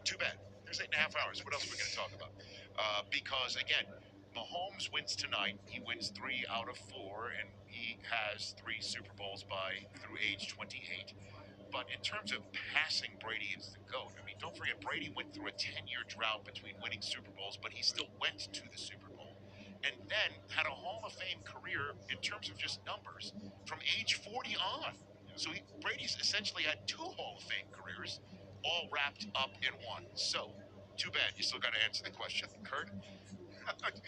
too bad. There's 8.5 hours. What else are we going to talk about? Because again, Mahomes wins tonight. He wins 3 out of 4, and he has 3 Super Bowls through age 28. But in terms of passing Brady as the GOAT, I mean, don't forget, Brady went through a 10-year drought between winning Super Bowls, but he still went to the Super Bowl. And then had a Hall of Fame career in terms of just numbers from age 40 on. So Brady's essentially had 2 Hall of Fame careers all wrapped up in one. So, too bad. You still got to answer the question, Kurt.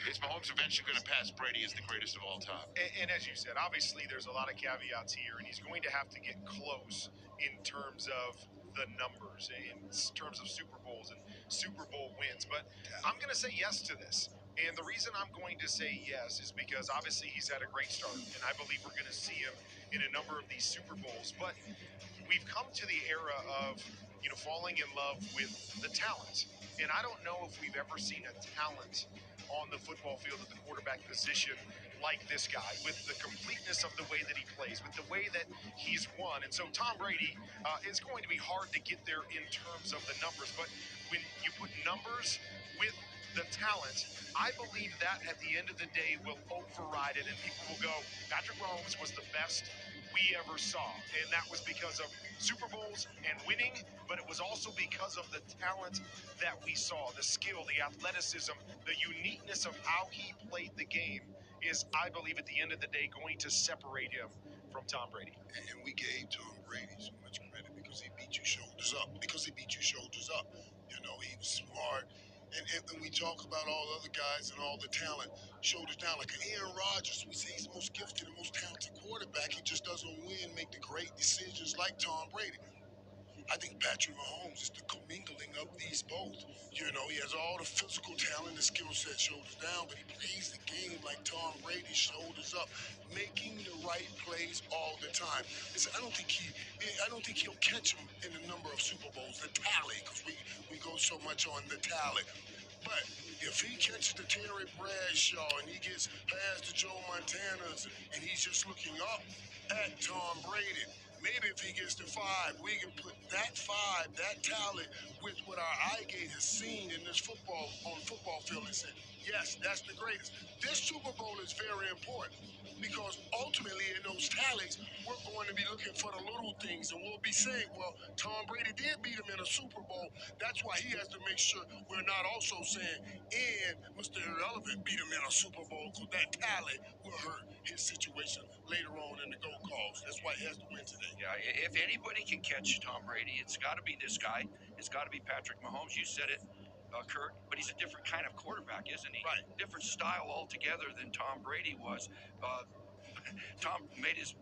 Is Mahomes eventually going to pass Brady as the greatest of all time? And as you said, obviously there's a lot of caveats here, and he's going to have to get close in terms of the numbers, in terms of Super Bowls and Super Bowl wins. But I'm going to say yes to this. And the reason I'm going to say yes is because obviously he's had a great start, and I believe we're going to see him in a number of these Super Bowls. But we've come to the era of, falling in love with the talent. And I don't know if we've ever seen a talent on the football field at the quarterback position like this guy, with the completeness of the way that he plays, with the way that he's won. And so Tom Brady, it's going to be hard to get there in terms of the numbers. But when you put numbers with the talent, I believe that at the end of the day will override it, and people will go, Patrick Mahomes was the best we ever saw. And that was because of Super Bowls and winning, but it was also because of the talent that we saw, the skill, the athleticism, the uniqueness of how he played the game is, I believe, at the end of the day, going to separate him from Tom Brady. And we gave Tom Brady so much credit because he beat you shoulders up. You know, he was smart. And we talk about all the other guys and all the talent, shoulders down. Like an Aaron Rodgers, we say he's the most gifted and most talented quarterback. He just doesn't win, make the great decisions like Tom Brady. I think Patrick Mahomes is the commingling of these both. You know, he has all the physical talent, the skill set, shoulders down, but he plays the game like Tom Brady, shoulders up, making the right plays all the time. Listen, I don't think he'll catch him in the number of Super Bowls, the tally, because we go so much on the tally. But if he catches the Terry Bradshaw and he gets past the Joe Montanas and he's just looking up at Tom Brady, maybe if he gets to 5, we can put that 5, that talent, with what our eye gate has seen in this football field and say, yes, that's the greatest. This Super Bowl is very important because ultimately in those talents, we're going to be looking for the little things, and we'll be saying, well, Tom Brady did beat him in a Super Bowl. That's why he has to make sure we're not also saying, and Mr. Irrelevant beat him in a Super Bowl, because that talent will hurt his situation later on in the go calls. That's why he has to win today. Yeah, if anybody can catch Tom Brady, it's got to be this guy. It's got to be Patrick Mahomes. You said it, Kurt, but he's a different kind of quarterback, isn't he? Right. Different style altogether than Tom Brady was. Tom made his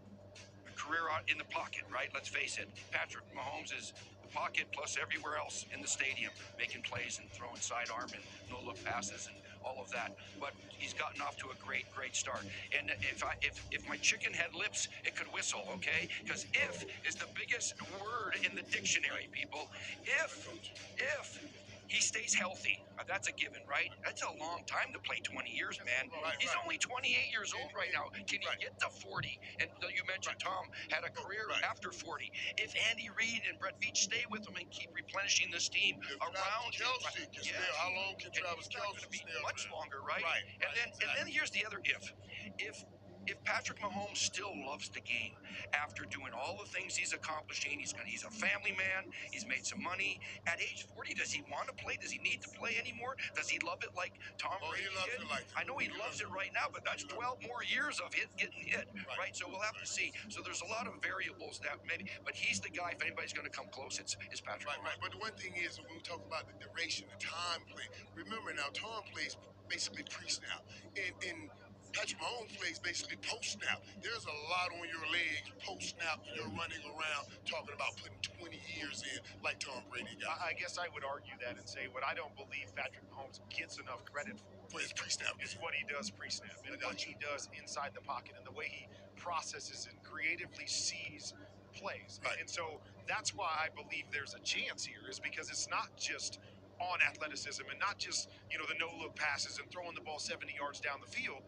career out in the pocket, right? Let's face it. Patrick Mahomes is the pocket plus everywhere else in the stadium, making plays and throwing sidearm and no-look passes and all of that. But he's gotten off to a great start. And if my chicken had lips, it could whistle, okay? Because if is the biggest word in the dictionary, people. If he stays healthy, that's a given, right? That's a long time to play 20 years, man. He's only 28 years old right now. Can he get to 40? And you mentioned Tom had a career after 40. If Andy Reid and Brett Veach stay with him and keep replenishing this team around Kelsey can stay. How long can Travis Kelsey stay? Much longer, right? And then here's the other if. If Patrick Mahomes still loves the game after doing all the things he's accomplishing, he's a family man, he's made some money. At age 40, does he want to play? Does he need to play anymore? Does he love it like Tom Brady did? I know he loves it right now, but that's 12 more years of getting hit, right? So we'll have to see. So there's a lot of variables that maybe, but he's the guy. If anybody's going to come close, it's Patrick. Right. But the one thing is, when we talk about the duration, the time play, remember now, Tom plays basically pre-snap. And Patrick Mahomes plays basically post-snap. There's a lot on your legs post-snap, and you're running around talking about putting 20 years in like Tom Brady got. I guess I would argue that and say what I don't believe Patrick Mahomes gets enough credit for his pre-snap is what he does pre-snap and what he does inside the pocket and the way he processes and creatively sees plays. Right. And so that's why I believe there's a chance here, is because it's not just on athleticism and not just, the no-look passes and throwing the ball 70 yards down the field.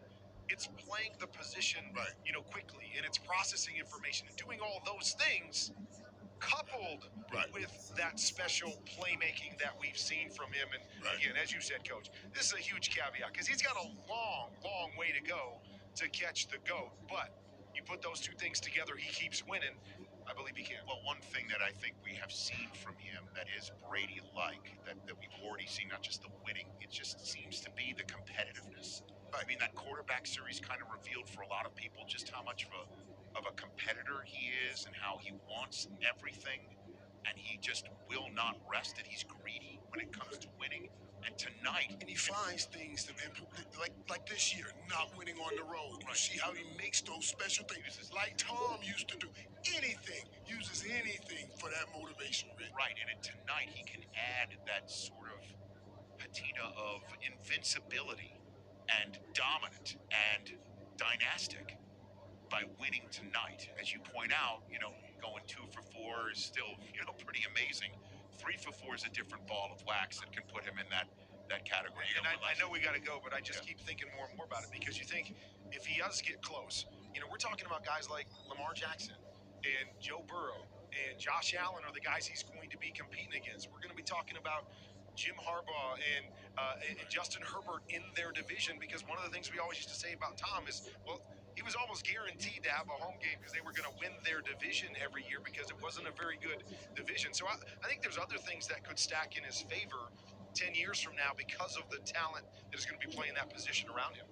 It's playing the position, quickly, and it's processing information and doing all those things coupled Right. with that special playmaking that we've seen from him. And Right. again, as you said, Coach, this is a huge caveat because he's got a long, long way to go to catch the GOAT. But you put those two things together, he keeps winning. I believe he can. Well, one thing that I think we have seen from him that is Brady-like, that we've already seen, not just the winning, it just seems to be the competitiveness. I mean, that quarterback series kind of revealed for a lot of people just how much of a competitor he is and how he wants everything, and he just will not rest, and he's greedy when it comes to winning. And tonight, And he finds things to like this year, not winning on the road. You see how he makes those special things, like Tom used to do. Uses anything for that motivation, Rick. right, and tonight he can add that sort of patina of invincibility and dominant and dynastic by winning tonight. As you point out, going 2 for 4 is still, pretty amazing. 3 for 4 is a different ball of wax that can put him in that category. And I know we got to go, but I just keep thinking more and more about it because you think if he does get close, we're talking about guys like Lamar Jackson and Joe Burrow and Josh Allen are the guys he's going to be competing against. We're going to be talking about Jim Harbaugh and Justin Herbert in their division, because one of the things we always used to say about Tom is, well, he was almost guaranteed to have a home game because they were going to win their division every year because it wasn't a very good division. So I think there's other things that could stack in his favor 10 years from now because of the talent that is going to be playing that position around him.